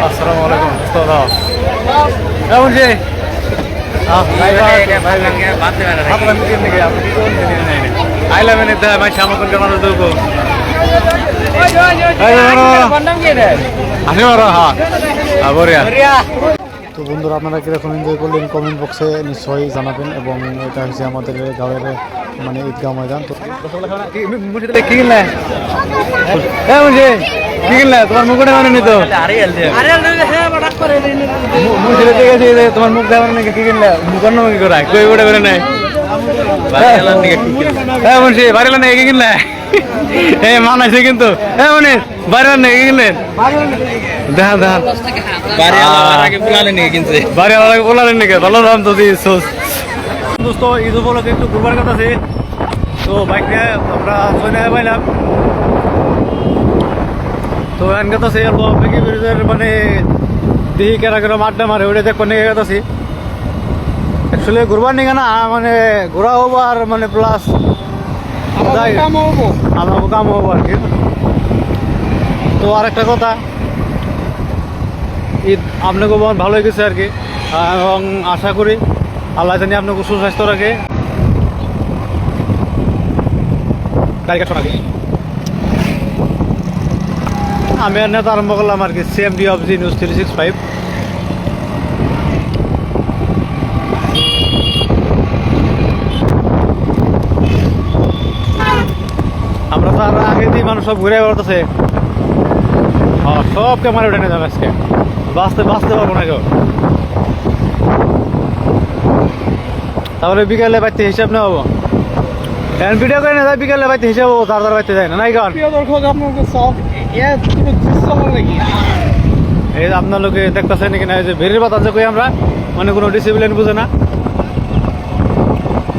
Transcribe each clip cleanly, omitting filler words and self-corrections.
আসসালামু আলাইকুম দাদা কেমন যে আইলাম এনে দেয় ভাই সামনে মানুষ দেবো আসে মারো হ্যাঁ বরিয়া। তো বন্ধুরা আপনারা কীরকম এনজয় করলেন কমেন্ট বক্সে নিশ্চয়ই জানাবেন। এবং এটা হচ্ছে আমাদের গাঁয়ের মানে ঈদগাঁও ময়দান। তো কি কিনলে কি কিনলে তোমার মুখটা মানে নিত তোমার মুখ দেওয়া নাকি কি কিনলে মুখের নাম কি করা কই ওটা করে নাই মুন্সি বাড়ি নাকি কি কিনলে এ মানাইছে কিন্তু মানে বাড়ি নাকি কিনলেন দেখা দেখা বাড়ি আলাদা বলালেন নাকি ভালো দাম তো দোস্ত ঈদ উপলক্ষে একটু ঘুরবার কথা আছে। তো বাইক নিয়ে আমরা চলে পাইলাম। তো এনকে তো সেই অল্প মেকি ব্রিজের মানে দিহি কেরা কেরম আড্ডা মারে ওটা দেখ কোনে গেছি অ্যাকচুয়ালি ঘুরবার নিয়ে না মানে ঘোরা হবো আর মানে প্লাস আমার কাম হবো আর কি। তো আরেকটা কথা ঈদ আপনাকে ভালোই গেছে আর কি। এবং আশা করি আল্লাহ জানি আপনাকে সুস্বাস্থ্য রাখে। গাড়ি কাটুন আগে আমি আর নেতা আরম্ভ করলাম আর কি CMD অফ জি নিউজ 365। আমরা তো আর আগে দিয়ে মানুষ সব ঘুরে বেড়াতেছে সব ক্যামেরা উঠে নিয়ে যাবে আজকে বাঁচতে পারবো না কেউ। তাহলে বিকালে বাড়িতে হিসাব নেওয়া হবো এখন ভিডিও করে না যায় বিকালে বাড়িতে হিসাব হবো তার বাড়িতে যায় না নাই কারণ এই আপনার লোকে দেখতেছে নাকি না যে ভেরির বাতাস কই আমরা মানে কোনো ডিসিপ্লিন বুঝে না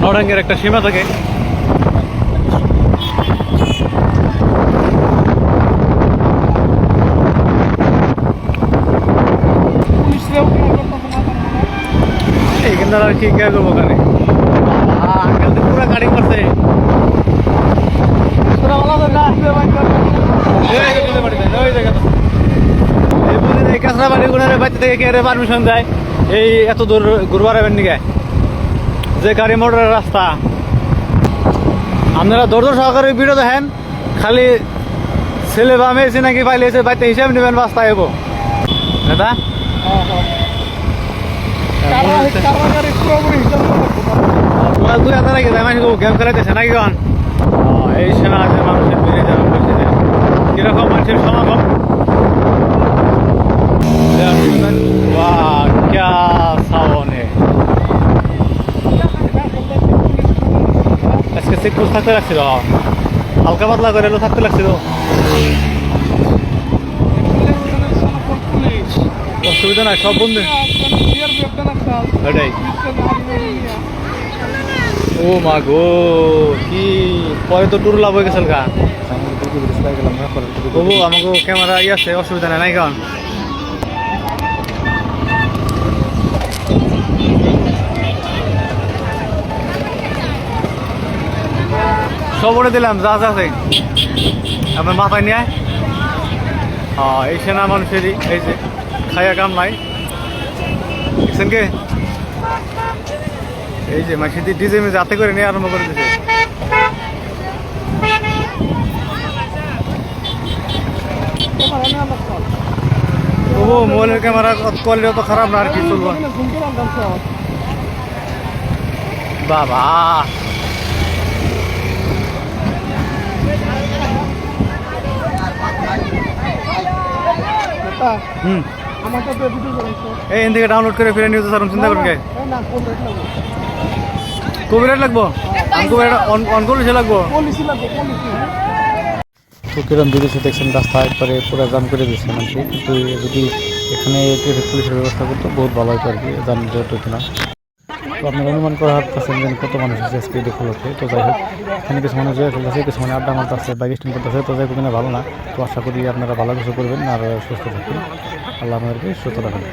নড়াঙ্গের একটা সীমা থাকে। এইখানে আর কি কে করবো ওখানে আঙ্কেল তো পুরো গাড়ি করছে কাঁচরা বাড়ি গুণারে বাড়ি থেকে কে পারমিশন দেয় এই এত দূর ঘুরবার হবেন নিকে যে গাড়ি মোটরের রাস্তা আপনারা দৌড় সহকারে ভিডিও দেখেন খালি ছেলে বা মেয়ে নাকি পাইলে এসে বাড়িতে হিসাব নেবেন রাস্তা এবো দাদা মোবাইল 2000 আগে যায় মানুষ গেম খেলাইতেছে নাকি গান এই সেনা আছে মানুষের বেড়ে যাবে কিরকম মানুষের সমাগম क्या सावन है আজকে চেক পোস্ট থাকতে লাগছিল হালকা পাতলা করে থাকতে লাগছিল অসুবিধা নাই সব বন্ধু এটাই ও মা গো কি পরে তো টুর লাভ হয়ে গেছিল গা তবু আমাকে ক্যামেরা ই আছে অসুবিধা নাই নাই কারণ সব ওরে দিলাম যা যা আছে আপনার মাথায় নিয়ে এই সেনা মানুষেরই এই যে খাইয়া কাম নাই দেখছেন কে এই যে মাসিদি ডিজে মেজে হাতে করে নিয়ে আরম্ভ করে দিছে ও মোবাইলের ক্যামেরা কোয়ালিটি তো খারাপ না আর কি চলবো বাবা এই থেকে ডাউনলোড করে ফিরে নিউজ সারুন চিন্তা করুন কপিরাইট লাগবো অন করলে সে লাগবো তো কিরম দিয়েছে দেখছেন রাস্তা একবারে পুরো জাম করে দিচ্ছে মানুষ কিন্তু যদি এখানে ট্রাফিক পুলিশের ব্যবস্থা করতো বহুত ভালো হতো আর কি জাম যেহেতু না। তো আপনারা অনুমান করা হাঁটতেছেন যে কত মানুষ আছে আজকে দেখে লোকে। তো যাই হোক এখানে কিছু মানুষ জয় ফেলতেছে কিছু মানে আড্ডা মারতেছে বাইক স্ট্যান্ড করতেছে। তো যাই হোক ভালো না। তো আশা করি আপনারা ভালো কিছু করবেন আর সুস্থ থাকবেন। আল্লাহ আমাদেরকে সুস্থ রাখবেন।